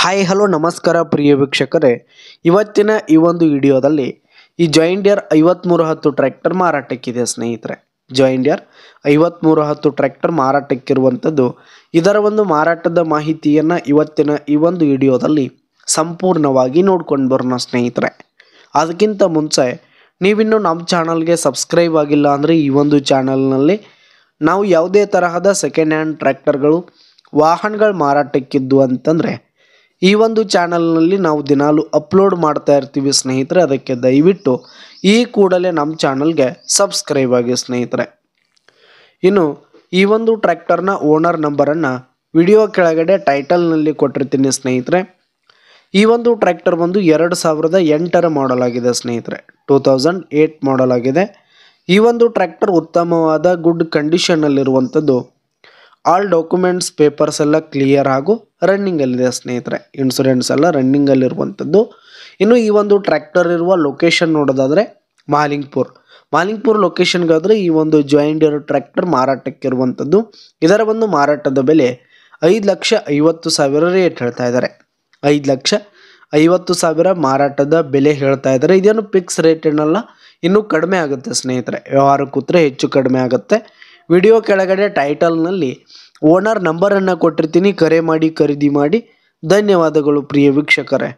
Hi hello ನಮಸ್ಕಾರ ಪ್ರಿಯ ವೀಕ್ಷಕರೇ, ಇವತ್ತಿನ ಈ ಒಂದು ವಿಡಿಯೋದಲ್ಲಿ ಈ ಜಾಯಿಂಟ್ ಡಿಯರ್ 5310 ಟ್ರ್ಯಾಕ್ಟರ್ ಮಾರಾಟಕ್ಕಿದೆ ಸ್ನೇಹಿತರೆ. ಜಾಯಿಂಟ್ ಡಿಯರ್ 5310 ಟ್ರ್ಯಾಕ್ಟರ್ ಮಾರಾಟಕ್ಕಿರುವಂಥದ್ದು. ಇದರ ಒಂದು ಮಾರಾಟದ ಮಾಹಿತಿಯನ್ನು ಇವತ್ತಿನ ಈ ಒಂದು ವಿಡಿಯೋದಲ್ಲಿ ಸಂಪೂರ್ಣವಾಗಿ ನೋಡ್ಕೊಂಡು ಬರೋಣ ಸ್ನೇಹಿತರೆ. ಅದಕ್ಕಿಂತ ಮುಂಚೆ ನೀವಿನ್ನೂ ನಮ್ಮ ಚಾನಲ್ಗೆ ಸಬ್ಸ್ಕ್ರೈಬ್ ಆಗಿಲ್ಲ ಅಂದರೆ ಈ ಒಂದು ಚಾನಲ್ನಲ್ಲಿ ನಾವು ಯಾವುದೇ ತರಹದ ಸೆಕೆಂಡ್ ಹ್ಯಾಂಡ್ ಟ್ರ್ಯಾಕ್ಟರ್ಗಳು ವಾಹನಗಳು ಮಾರಾಟಕ್ಕಿದ್ದು ಅಂತಂದರೆ ಈ ಒಂದು ಚಾನಲ್ನಲ್ಲಿ ನಾವು ದಿನಾಲು ಅಪ್ಲೋಡ್ ಮಾಡ್ತಾ ಇರ್ತೀವಿ ಸ್ನೇಹಿತರೆ. ಅದಕ್ಕೆ ದಯವಿಟ್ಟು ಈ ಕೂಡಲೇ ನಮ್ಮ ಚಾನಲ್ಗೆ ಸಬ್ಸ್ಕ್ರೈಬ್ ಆಗಿ ಸ್ನೇಹಿತರೆ. ಇನ್ನು ಈ ಒಂದು ಟ್ರ್ಯಾಕ್ಟರ್ನ ಓನರ್ ನಂಬರನ್ನು ವಿಡಿಯೋ ಕೆಳಗಡೆ ಟೈಟಲ್ನಲ್ಲಿ ಕೊಟ್ಟಿರ್ತೀನಿ ಸ್ನೇಹಿತರೆ. ಈ ಒಂದು ಟ್ರ್ಯಾಕ್ಟರ್ ಬಂದು 2008 ಮಾಡಲ್ ಆಗಿದೆ ಸ್ನೇಹಿತರೆ. 2008 ಮಾಡಲ್ ಆಗಿದೆ. ಈ ಒಂದು ಟ್ರ್ಯಾಕ್ಟರ್ ಉತ್ತಮವಾದ ಗುಡ್ ಕಂಡೀಷನ್ನಲ್ಲಿರುವಂಥದ್ದು. ಆಲ್ ಡಾಕ್ಯುಮೆಂಟ್ಸ್ ಪೇಪರ್ಸ್ ಎಲ್ಲ ಕ್ಲಿಯರ್ ಹಾಗೂ ರನ್ನಿಂಗಲ್ಲಿದೆ ಸ್ನೇಹಿತರೆ. ಇನ್ಶೂರೆನ್ಸ್ ಎಲ್ಲ ರನ್ನಿಂಗಲ್ಲಿರುವಂಥದ್ದು. ಇನ್ನು ಈ ಒಂದು ಟ್ರ್ಯಾಕ್ಟರ್ ಇರುವ ಲೊಕೇಶನ್ ನೋಡೋದಾದರೆ ಮಾಲಿಂಗ್ಪುರ್ ಲೊಕೇಶನ್ಗಾದರೆ ಈ ಒಂದು ಜಾಯಿಂಟ್ ಡಿಯರ್ ಟ್ರ್ಯಾಕ್ಟರ್ ಮಾರಾಟಕ್ಕಿರುವಂಥದ್ದು. ಇದರ ಒಂದು ಮಾರಾಟದ ಬೆಲೆ 5,50,000 ರೇಟ್ ಹೇಳ್ತಾ ಇದ್ದಾರೆ. 5,50,000 ಮಾರಾಟದ ಬೆಲೆ ಹೇಳ್ತಾ ಇದ್ದಾರೆ. ಇದೇನು ಫಿಕ್ಸ್ ರೇಟ್ ಏನಲ್ಲ, ಇನ್ನೂ ಕಡಿಮೆ ಆಗುತ್ತೆ ಸ್ನೇಹಿತರೆ. ವ್ಯವಹಾರ ಕೂತ್ರೆ ಹೆಚ್ಚು ಕಡಿಮೆ ಆಗುತ್ತೆ. ವಿಡಿಯೋ ಕೆಳಗಡೆ ಟೈಟಲ್ನಲ್ಲಿ ಓನರ್ ನಂಬರನ್ನು ಕೊಟ್ಟಿರ್ತೀನಿ. ಕರೆ ಮಾಡಿ ಖರೀದಿ ಮಾಡಿ. ಧನ್ಯವಾದಗಳು ಪ್ರಿಯ ವೀಕ್ಷಕರೇ.